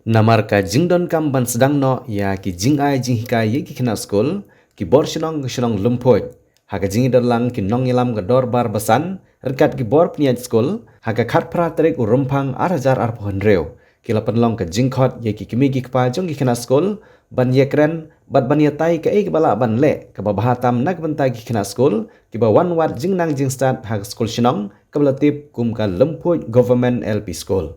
Namar ka jingdon kam ban sedang no ya ki jing ai jing hikai ye ki kena skol ki bor shinong lumpoj haka jingi darlang ki nong ilam ga dor bar basan rekat ki bor pniat skol haka khat pra trek urumpang 8,000 reu ki lapan long ka jingkhot ye ki kimi ki kpa jong ki kena skol ban ye kren bat ban ye tai ka ek bala ban le ka bahatam nak ban tai ki kena skol ki ba wan wat jing nang jing start haka skol shinong ka belatip kum ka lumpoj government LP school.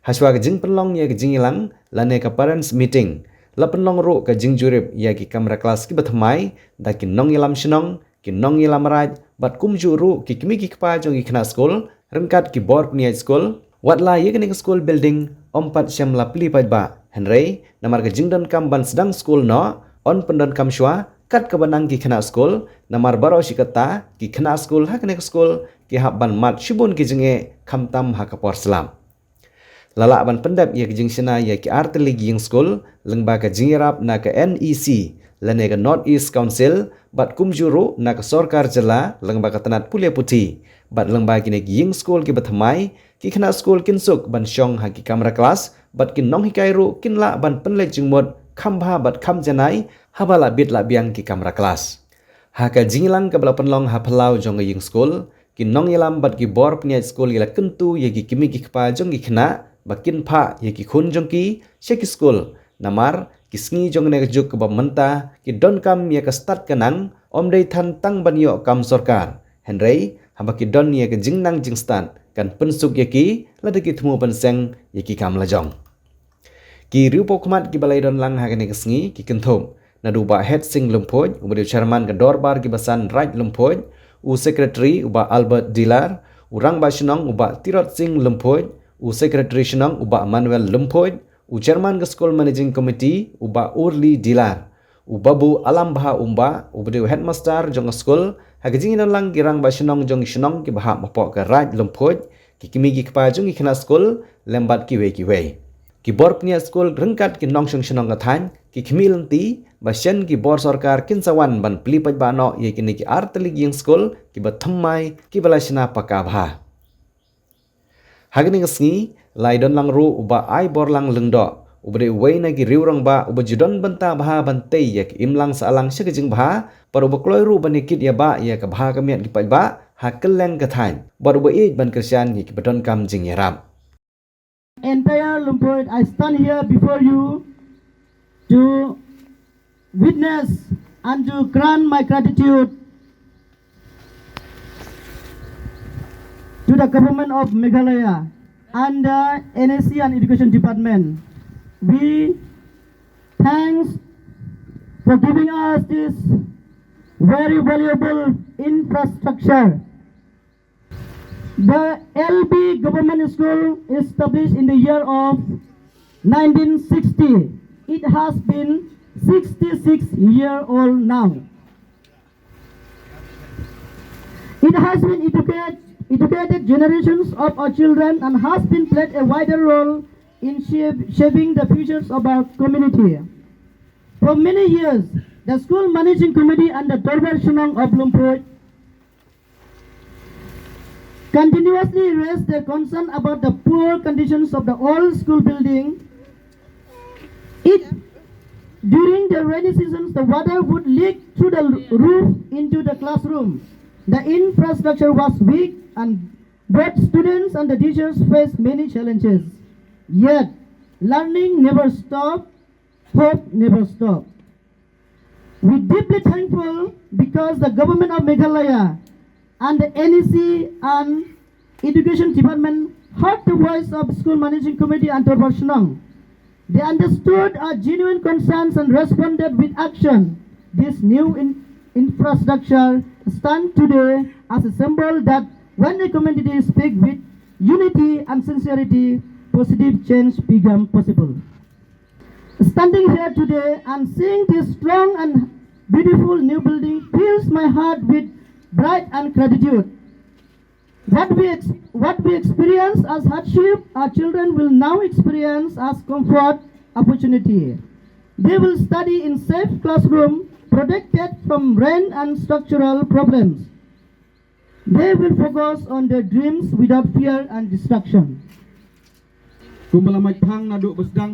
Haswa ke jing penlong ya ke jing ilang lane ka parents meeting la penlong ru ka jing jurip ya ki kamera kelas ki bathamai da ki nong ilam shinong ki nong ilam raj bat kum juru ki kimi ki kpa jong ki kena school rengkat ki bor ni school wat la ye ke school building ompat syam la pli ba henry namar ka jing don kam ban sedang school no on pendon kam shwa kat ka banang ki kena school namar baro shikata ki kena school ha ke school ki hab ban mat shibun ki jinge khamtam ha ka por salam. Lala ban pendap ya kijing sina ya ki arteli ging school lengba ka jingirap na ka NEC lane ka North East Council bat kumjuru na ka sorkar jela lengba ka tanat pulia putih bat lengba kini ging school ki bathamai ki khana school kinsuk ban syong ha ki kamera kelas bat kin nong hikairu kin la ban penlek jingmot khambha bat kham janai habala bit la biang ki kamera kelas ha ka jingilang ka bala penlong ha phalau jong ging school ki nong ilam bat ki bor pniat school ila kentu ye ki kimi ki kpa jong ki khana bakin pha ye ki khun jong ki sheki school namar kisngi jong ne juk ba menta ki don kam ye ka start kanang omdei than tang ban yo kam sarkar henry hamba ki don ye ka jingnang jing start kan pensuk ye ki lada ki thmu ban seng ye ki kam la jong ki riu pokmat ki balai don lang ha ne kisngi ki kenthom na du ba head sing lumpoj ubadi chairman ka dorbar ki basan right lumpoj u secretary uba Albert Dilar urang ba shinong uba Tirot Singh lumpoj u secretary shinong uba Manuel lumpoj u chairman ka school managing committee uba Urli Dilar u babu alam baha umba ubadi headmaster jong school hagajing nan lang girang ba shinong jong shinong ki baha mapo ka right lumpoj ki kimi ki kpa jong ki khana school lembat ki we ki bor pnia school rengkat ki nong shong shinong ka than ki kimi lenti ba shen ki bor sarkar kin sawan ban pli paj ba no ye kini ki arteli ging school ki ba thammai ki bala shina paka bha hagni ngasngi lai don lang ru uba ai bor lang lengdo ubade weina ki riurang ba uba jidon banta bha bante ye ki imlang sa alang shekajing bha par uba kloi ru ban kit ya ba ye ka bha ka miat ki paj ba hakeleng ka than bar uba ej ban kristian ki badon kam jing yaram. Entire Lumpur, I stand here before you to witness and to grant my gratitude to the government of Meghalaya and the NSC and Education Department. We thanks for giving us this very valuable infrastructure. The LB Government School established in the year of 1960. It has been 66 years old now. It has been educated generations of our children and has been played a wider role in shaping the futures of our community. For many years, the school managing committee and the Dorbar Shinong of Lumpur continuously raised their concern about the poor conditions of the old school building. During the rainy seasons, the water would leak through the roof into the classroom. The infrastructure was weak and both students and the teachers faced many challenges. Yet, learning never stopped, hope never stopped. We are deeply thankful because the government of Meghalaya and the NEC and Education Department heard the voice of School Managing Committee and Dorbar Shinong. They understood our genuine concerns and responded with action. This new infrastructure stands today as a symbol that when a community speaks with unity and sincerity, positive change becomes possible. Standing here today and seeing this strong and beautiful new building fills my heart with pride and gratitude. What we experience as hardship, our children will now experience as comfort, opportunity. They will study in safe classroom, protected from rain and structural problems. They will focus on their dreams without fear and distraction. kumbalamaj phang na du basdang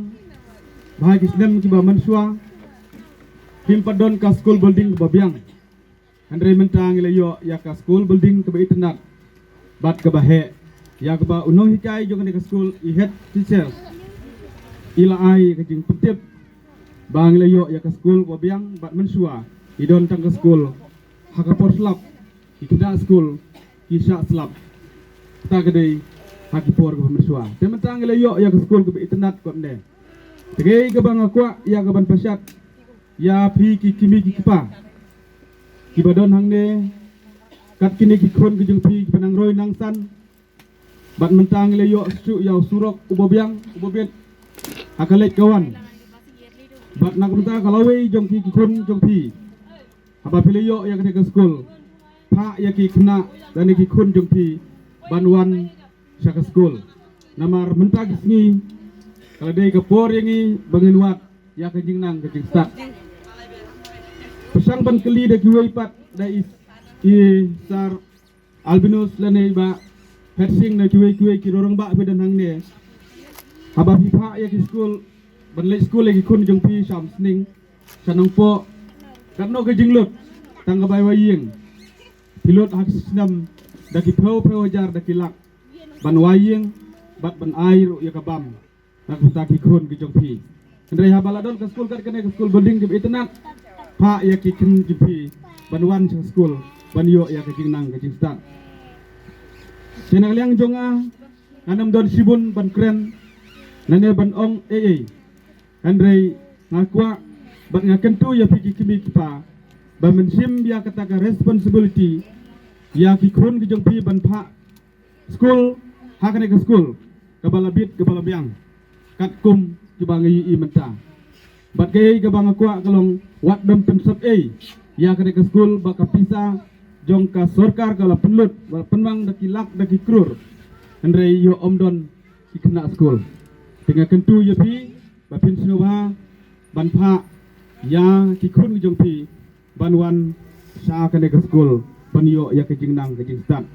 bahagi snem ki ba mansua kim padon ka school building ba biang andre mentang le yo ya ka school building ka ba itnat bat ka ba he ya ka ba unong hikai jong ka school I head teacher ila ai ka jing petip bang le yo ya ka school ba biang bat mansua idon tang ka school haka por slap ikida school kisha slap ta gede haki por ka mansua tementang le yo ya ka school ka ba itnat ko ne tege ka bang akwa ya ka ban pasyat ya phi ki kimi ki kipa ki badon hangne kat kini ki khon ki jung phi ki panang roi nang san bat mentang le yo su yaw surok ubobiang ubobet akalek kawan bat nak menta kalawe jong ki khon jong phi aba pile yo ya ke school pha ya ki kena dan ki khon jong phi banwan syaka school namar menta kisngi kalau dei ka por yangi bangin wat ya ka jingnang ka jingstat pesang ban keli da kiwei pat da is I sar albinos lane ba hersing na kiwei ki rorong ba bedan hang ne haba pipa ya ki school ban le school lagi kun jong pi sam sning sanang po katno ka jinglut tangga bai wayeng pilot hak sinam da ki pro jar da ki lak ban wayeng bat ban air ya ka bam nak ta ki kun ki jong pi andre habaladon ka school kat kene ka school building di itnat pa ya ki kin jipi banwan sa school banyo ya ka jingnang ka jingstat sinang liang jonga anam don sibun ban kren nane ban ong andre ngakwa bat ngakentu ya piki kimi kipa ba mensim ya kataka responsibility ya ki kun ki jong pi ban pa school hakane ka school kabalabit kabalabiang kat kum ki bangi I menta bat gay ka bang akwa kalong wat dom pensep ya ka ke school baka pisa jong ka sorkar kala penlut wal penwang daki lak daki krur andre yo omdon ki kena school tinga kentu ye pi ba pin sinowa ban pha ya ki kun jong pi banwan sa ka ke school ban yo ya ke jingnang ke jingstat